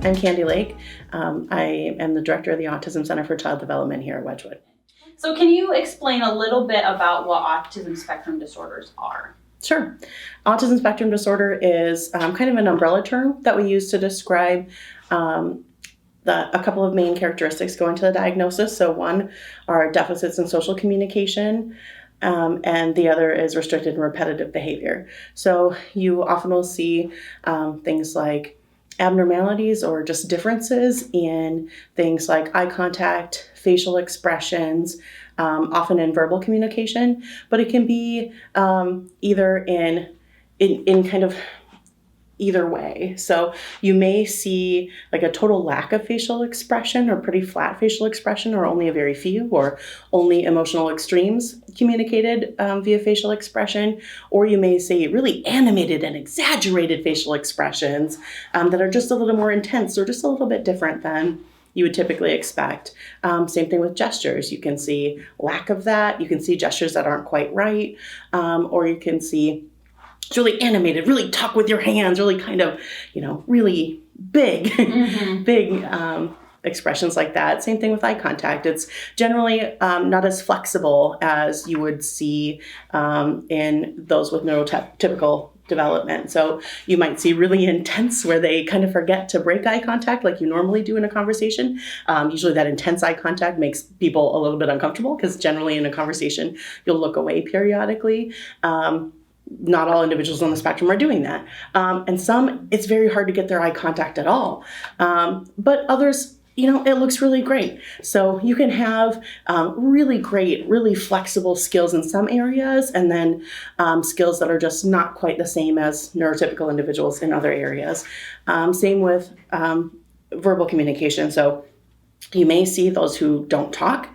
I'm Candice Lake. I am the director of the Autism Center for Child Development here at Wedgwood. So can you explain a little bit about what autism spectrum disorders are? Sure. Autism spectrum disorder is kind of an umbrella term that we use to describe a couple of main characteristics going to the diagnosis. So one are deficits in social communication, and the other is restricted and repetitive behavior. So you often will see things like abnormalities or just differences in things like eye contact, facial expressions, often in verbal communication, but it can be either in kind of either way. So you may see like a total lack of facial expression or pretty flat facial expression, or only a very few, or only emotional extremes communicated via facial expression, or you may see really animated and exaggerated facial expressions that are just a little more intense or just a little bit different than you would typically expect. Same thing with gestures. You can see lack of that. You can see gestures that aren't quite right, or you can see it's really animated, really talk with your hands, really kind of, really big, big expressions like that. Same thing with eye contact. It's generally not as flexible as you would see in those with neurotypical development. So you might see really intense where they kind of forget to break eye contact like you normally do in a conversation. Usually that intense eye contact makes people a little bit uncomfortable because generally in a conversation, you'll look away periodically. Not all individuals on the spectrum are doing that. And some, it's very hard to get their eye contact at all. But others, it looks really great. So you can have really great, really flexible skills in some areas, and then skills that are just not quite the same as neurotypical individuals in other areas. Same with verbal communication. So you may see those who don't talk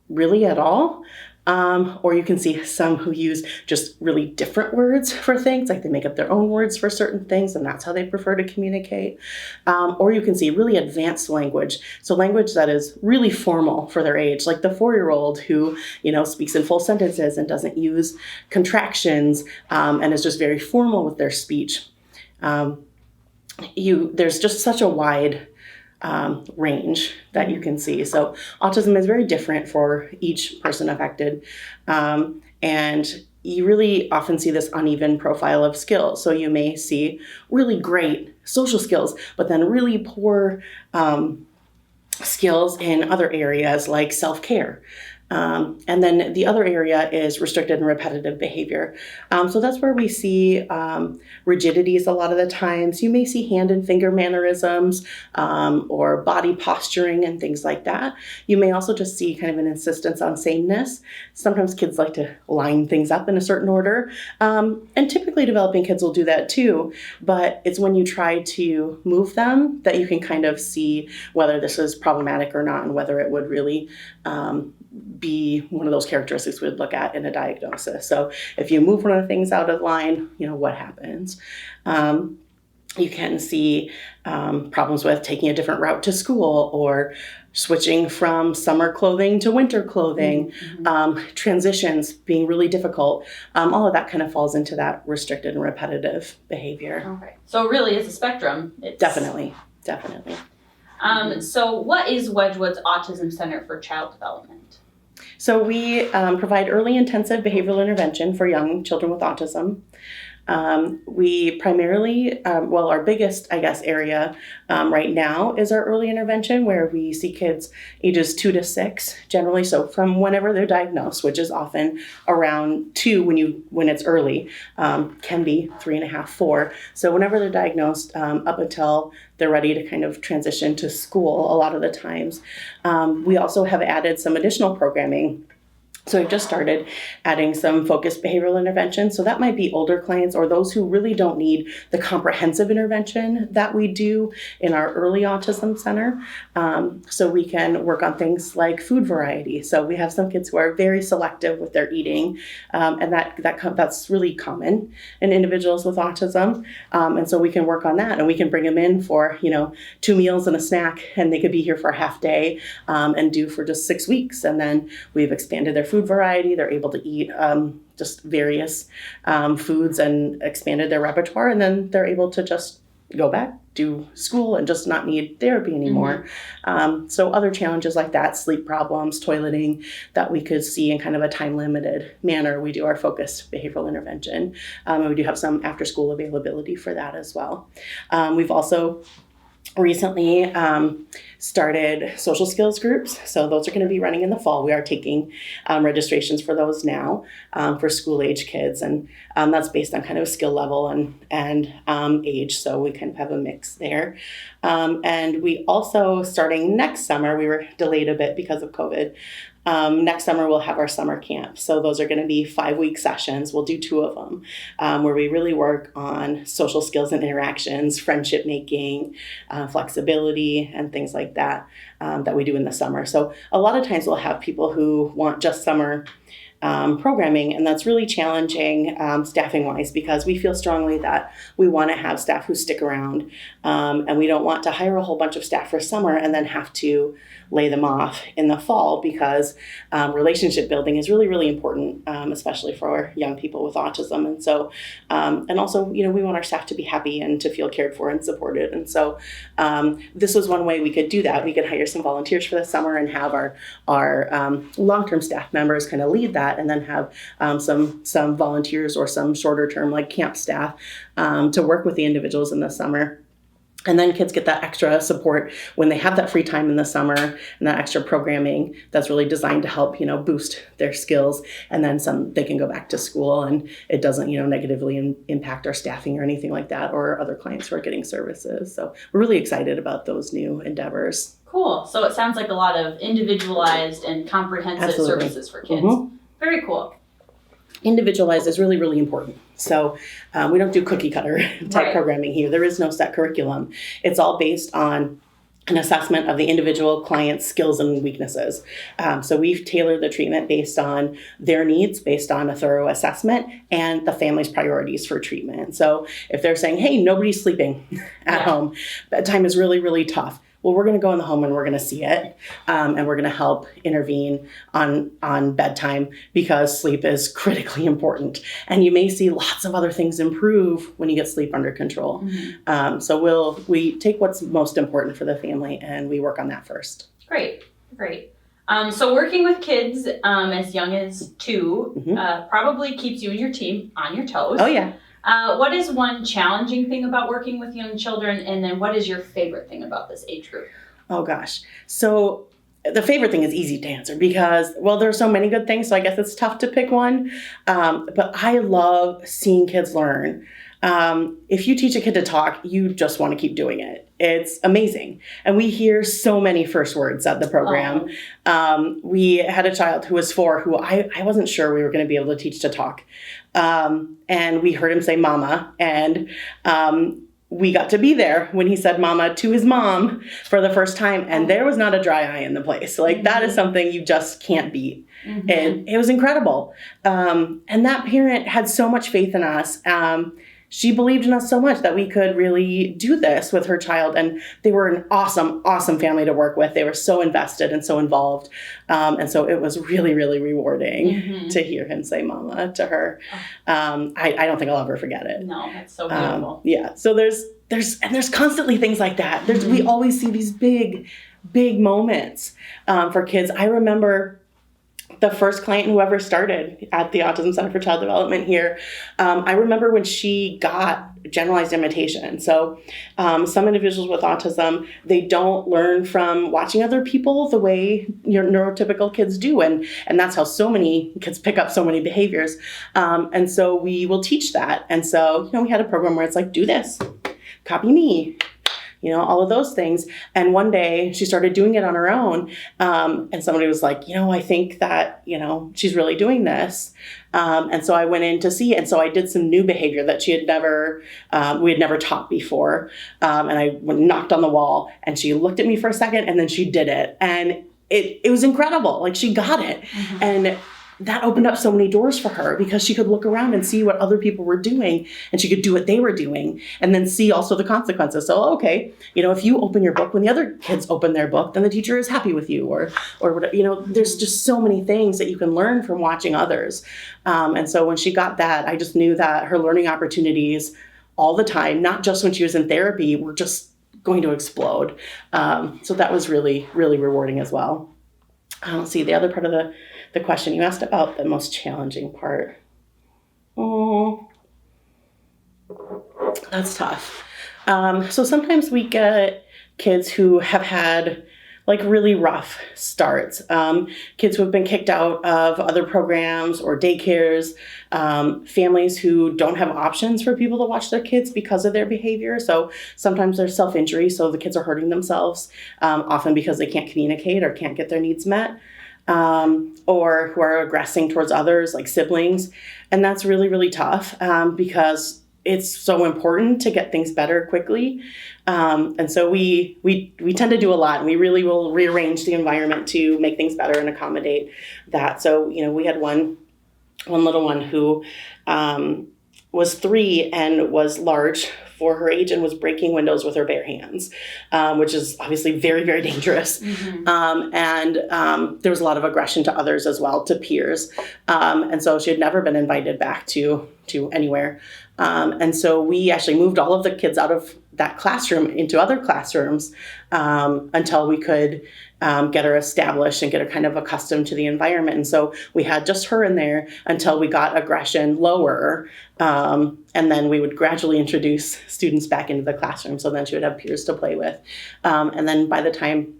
really at all. Or you can see some who use just really different words for things, like they make up their own words for certain things, and that's how they prefer to communicate. Or you can see really advanced language, so language that is really formal for their age, like the 4-year-old who, speaks in full sentences and doesn't use contractions, and is just very formal with their speech. There's just such a wide range that you can see. So autism is very different for each person affected. And you really often see this uneven profile of skills. So you may see really great social skills, but then really poor skills in other areas like self-care. And then the other area is restricted and repetitive behavior. So that's where we see rigidities a lot of the times. You may see hand and finger mannerisms or body posturing and things like that. You may also just see kind of an insistence on sameness. Sometimes kids like to line things up in a certain order. And typically developing kids will do that too. But it's when you try to move them that you can kind of see whether this is problematic or not, and whether it would really be one of those characteristics we'd look at in a diagnosis. So if you move one of the things out of line, what happens? You can see problems with taking a different route to school, or switching from summer clothing to winter clothing, transitions being really difficult. All of that kind of falls into that restricted and repetitive behavior. Okay. So really it's a spectrum. Definitely. So what is Wedgwood's Autism Center for Child Development? So we provide early intensive behavioral intervention for young children with autism. We primarily, our biggest, area right now is our early intervention, where we see kids ages 2 to 6, generally. So from whenever they're diagnosed, which is often around 2 when it's early, can be 3.5, 4. So whenever they're diagnosed, up until they're ready to kind of transition to school, a lot of the times. We also have added some additional programming. So we've just started adding some focused behavioral intervention. So that might be older clients or those who really don't need the comprehensive intervention that we do in our early autism center. So we can work on things like food variety. So we have some kids who are very selective with their eating, and that's really common in individuals with autism. And so we can work on that, and we can bring them in for 2 meals and a snack, and they could be here for a half day and do for just 6 weeks. And then we've expanded their food variety. They're able to eat just various foods and expanded their repertoire. And then they're able to just go back, do school, and just not need therapy anymore. So other challenges like that, sleep problems, toileting, that we could see in kind of a time-limited manner. We do our focused behavioral intervention. And we do have some after-school availability for that as well. We've also recently started social skills groups. So those are going to be running in the fall. We are taking registrations for those now for school-age kids. And that's based on kind of skill level and age. So we kind of have a mix there. And we also, starting next summer, we were delayed a bit because of COVID. Next summer, we'll have our summer camp. So those are going to be 5-week sessions. We'll do 2 of them where we really work on social skills and interactions, friendship making, flexibility, and things like that that we do in the summer. So a lot of times we'll have people who want just summer programming, and that's really challenging staffing wise, because we feel strongly that we want to have staff who stick around, and we don't want to hire a whole bunch of staff for summer and then have to lay them off in the fall, because relationship building is really, really important, especially for young people with autism. And so, and also, we want our staff to be happy and to feel cared for and supported. And so this was one way we could do that. We could hire some volunteers for the summer and have our long-term staff members kind of lead that, and then have some volunteers or some shorter term like camp staff to work with the individuals in the summer. And then kids get that extra support when they have that free time in the summer, and that extra programming that's really designed to help, boost their skills. And then they can go back to school, and it doesn't, negatively impact our staffing or anything like that, or other clients who are getting services. So we're really excited about those new endeavors. Cool. So it sounds like a lot of individualized and comprehensive Absolutely. Services for kids. Mm-hmm. Very cool. Individualized is really, really important. So we don't do cookie cutter type programming here. There is no set curriculum. It's all based on an assessment of the individual client's skills and weaknesses. So we've tailored the treatment based on their needs, based on a thorough assessment, and the family's priorities for treatment. So if they're saying, hey, nobody's sleeping at home, bedtime is really, really tough. Well, we're going to go in the home and we're going to see it, and we're going to help intervene on bedtime, because sleep is critically important. And you may see lots of other things improve when you get sleep under control. Mm-hmm. So we take what's most important for the family, and we work on that first. Great. So working with kids as young as 2 Mm-hmm. Probably keeps you and your team on your toes. Oh, yeah. What is one challenging thing about working with young children, and then what is your favorite thing about this age group? Oh, gosh. So the favorite thing is easy to answer, because, well, there are so many good things, so I guess it's tough to pick one. But I love seeing kids learn. If you teach a kid to talk, you just want to keep doing it. It's amazing. And we hear so many first words at the program. We had a child who was 4 who I wasn't sure we were going to be able to teach to talk. And we heard him say mama, and we got to be there when he said mama to his mom for the first time, and there was not a dry eye in the place. Like, that is something you just can't beat. Mm-hmm. And it was incredible. And that parent had so much faith in us. She believed in us so much that we could really do this with her child. And they were an awesome, awesome family to work with. They were so invested and so involved. And so it was really, really rewarding to hear him say mama to her. I don't think I'll ever forget it. No, that's so beautiful. Yeah. So there's constantly things like that. We always see these big, big moments for kids. I remember the first client who ever started at the Autism Center for Child Development here, I remember when she got generalized imitation. So some individuals with autism, they don't learn from watching other people the way your neurotypical kids do. And that's how so many kids pick up so many behaviors. And so we will teach that. And so, we had a program where it's like, do this, copy me, all of those things. And one day she started doing it on her own. And somebody was like, I think that, she's really doing this. And so I went in to see, and so I did some new behavior that we had never taught before. And I knocked on the wall, and she looked at me for a second, and then she did it. And it was incredible. Like, she got it. Mm-hmm. And that opened up so many doors for her because she could look around and see what other people were doing, and she could do what they were doing and then see also the consequences. So, okay, if you open your book when the other kids open their book, then the teacher is happy with you, or whatever. There's just so many things that you can learn from watching others. And so when she got that, I just knew that her learning opportunities all the time, not just when she was in therapy, were just going to explode. So that was really, really rewarding as well. Let's see, the other part of the question you asked about the most challenging part. Oh, that's tough. So sometimes we get kids who have had really rough starts. Kids who have been kicked out of other programs or daycares, families who don't have options for people to watch their kids because of their behavior. So sometimes there's self-injury, so the kids are hurting themselves, often because they can't communicate or can't get their needs met, or who are aggressing towards others, like siblings. And that's really, really tough because it's so important to get things better quickly. And so we tend to do a lot, and we really will rearrange the environment to make things better and accommodate that. So, we had one little one who was 3 and was large for her age and was breaking windows with her bare hands, which is obviously very, very dangerous. Mm-hmm. And there was a lot of aggression to others as well, to peers. And so she had never been invited back to anywhere. And so we actually moved all of the kids out of that classroom into other classrooms until we could get her established and get her kind of accustomed to the environment. And so we had just her in there until we got aggression lower. And then we would gradually introduce students back into the classroom. So then she would have peers to play with. And then by the time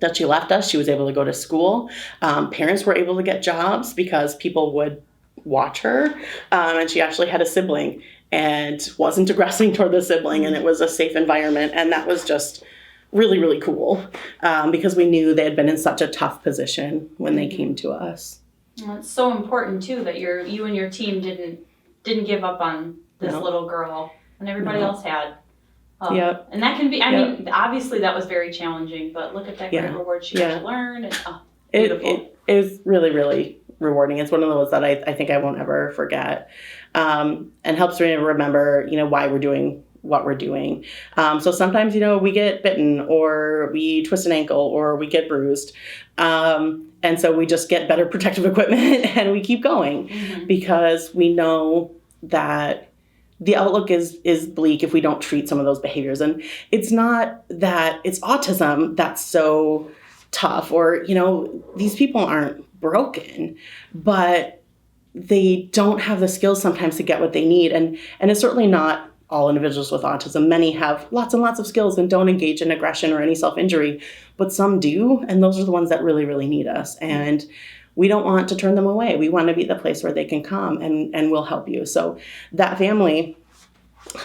that she left us, she was able to go to school. Parents were able to get jobs because people would watch her. And she actually had a sibling and wasn't aggressing toward the sibling, and it was a safe environment. And that was just really, really cool because we knew they had been in such a tough position when they came to us. Well, it's so important too that you and your team didn't give up on this little girl when everybody else had. Yep. And that can be, I mean, obviously that was very challenging, but look at that great reward she got to learn. And, beautiful. It was really, really rewarding. It's one of those that I think I won't ever forget, and helps me remember, why we're doing what we're doing. So sometimes, we get bitten, or we twist an ankle, or we get bruised. And so we just get better protective equipment and we keep going, because we know that the outlook is bleak if we don't treat some of those behaviors. And it's not that it's autism that's so tough, or, these people aren't broken, but they don't have the skills sometimes to get what they need. And it's certainly not all individuals with autism. Many have lots and lots of skills and don't engage in aggression or any self-injury, but some do. And those are the ones that really, really need us. And we don't want to turn them away. We want to be the place where they can come and we'll help you. So that family,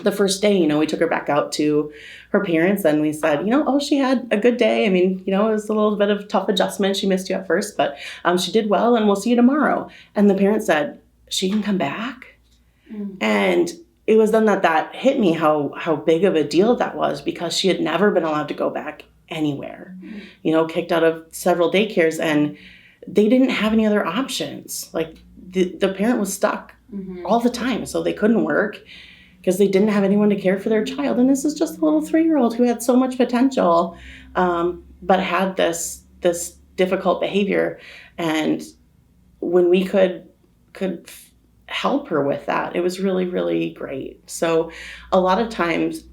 the first day, we took her back out to her parents and we said, she had a good day. I mean, it was a little bit of tough adjustment. She missed you at first, but she did well, and we'll see you tomorrow. And the parents said, she can come back. And it was then that hit me how big of a deal that was, because she had never been allowed to go back anywhere, kicked out of several daycares, and they didn't have any other options. Like the parent was stuck all the time, so they couldn't work because they didn't have anyone to care for their child. And this is just a little 3-year-old who had so much potential, but had this difficult behavior. And when we could help her with that, it was really, really great. So a lot of times,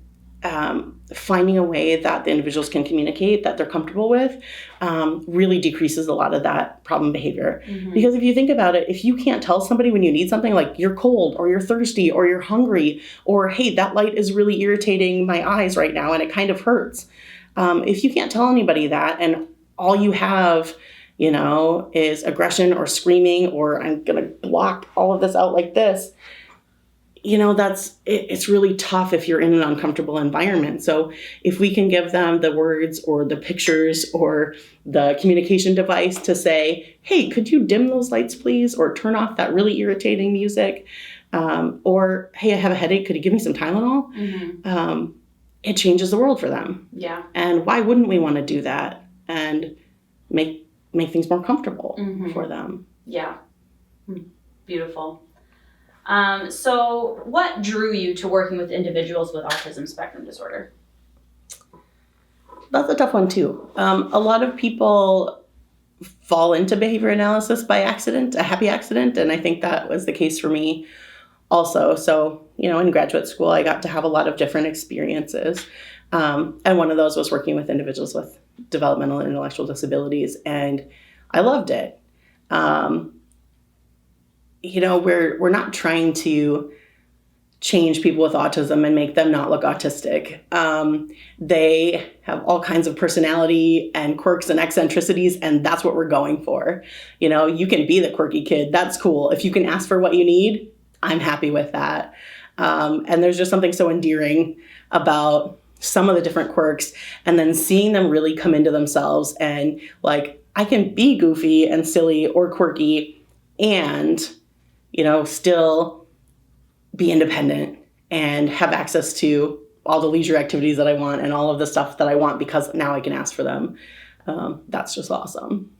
finding a way that the individuals can communicate that they're comfortable with really decreases a lot of that problem behavior. Because if you think about it, if you can't tell somebody when you need something, like you're cold or you're thirsty or you're hungry, or hey, that light is really irritating my eyes right now and it kind of hurts. If you can't tell anybody that, and all you have is aggression or screaming, or I'm going to block all of this out like this, it's really tough if you're in an uncomfortable environment. So if we can give them the words or the pictures or the communication device to say, hey, could you dim those lights, please? Or turn off that really irritating music. Or, hey, I have a headache. Could you give me some Tylenol? It changes the world for them. Yeah. And why wouldn't we want to do that and make things more comfortable for them? Yeah. Beautiful. So what drew you to working with individuals with autism spectrum disorder? That's a tough one too. A lot of people fall into behavior analysis by accident, a happy accident, and I think that was the case for me also. So, in graduate school, I got to have a lot of different experiences. And one of those was working with individuals with developmental and intellectual disabilities, and I loved it. We're not trying to change people with autism and make them not look autistic. They have all kinds of personality and quirks and eccentricities, and that's what we're going for. You can be the quirky kid. That's cool. If you can ask for what you need, I'm happy with that. And there's just something so endearing about some of the different quirks, and then seeing them really come into themselves and I can be goofy and silly or quirky and, still be independent and have access to all the leisure activities that I want and all of the stuff that I want because now I can ask for them. That's just awesome.